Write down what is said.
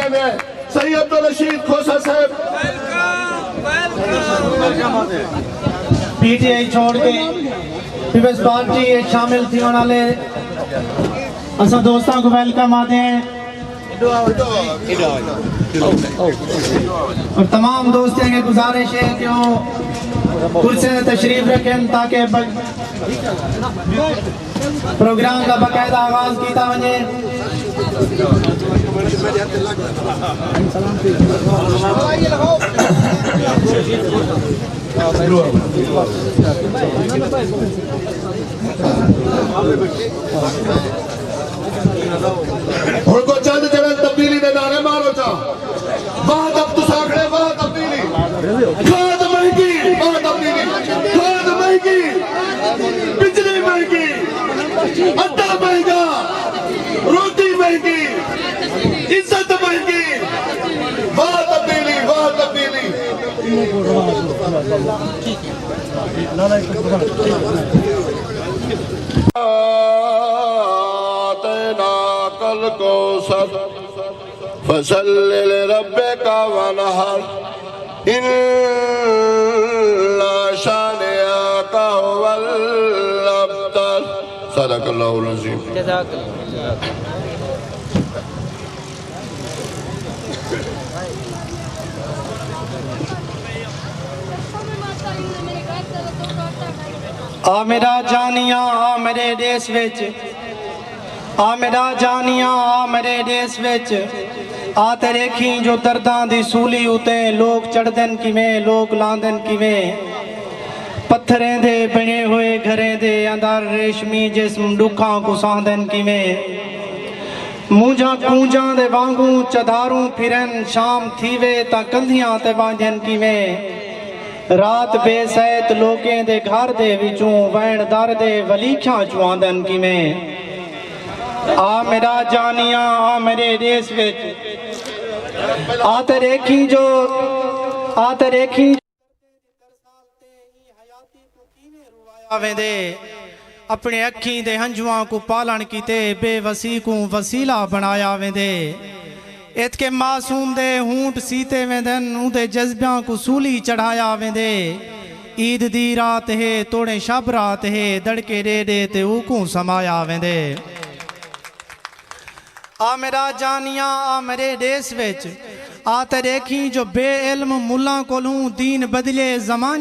रहे हैं सैयद अब्दुल रशीद खोसा साहब। पीटीआई छोड़ के पीपल्स पार्टी शामिल थी वाले असा दोस्तों को वेलकम आते हैं और तमाम दोस्तों की गुजारिश है कि वो कुर्सी में तशरीफ रखें ताकि प्रोग्राम का बाकायदा आगाज किया वजे। उनको चंद जगह तब्दीली ने नारे मारो चा बात अब तुस आखड़े बात तब्दीली खाद महंगी बात तब्दीली खाद महंगी बिजली महंगी आटा महंगा रोटी महंगी इज्जत महंगी बात तब्दीली बात तब्दीली। कल को सब फसल रब्बे का वनहर इन्ना शानिया का हुवल अब्तर। सदक़ल्लाहुल अज़ीम। आ मेरा जानिया आ मेरे देश विच आ मेरा जानिया आ मेरे देश विच आ तेरे खी जो दर्दां दी सूली उते लोग चढ़दन किवें लोग लांदन किवें पत्थरें दे बने हुए घरें दे अंदर रेशमी जिस्म दुखां को सांदन किवें मूंझा कूंजां दे वांगू चधारूं फिरन शाम थीवे ता कंधियां ते बांझन किवें रात बेसैत लोकें दे घर दे विचों वैण दर दे वलीख्यां चुआंदन किवें। आ मेरा जानिया आ मेरे देश विच आ तेरे खी जो वेंदे अपने अखीं दे हंजुआं को पालन कीते बेवसी को वसीला बनाया वेंदे इतके मासूम दे हूंट सीते वेंदन उदे जज्बियां को सूली चढ़ाया वेंदे ईद दी रात है तोड़े शब रात है दड़के दे दे ते ऊकू समाया वेंदे। आ मेरा जानिया आ मेरे देश विच आ तेरे खी जो बे इल्म मुल्लां कोलों दीन बदले जमान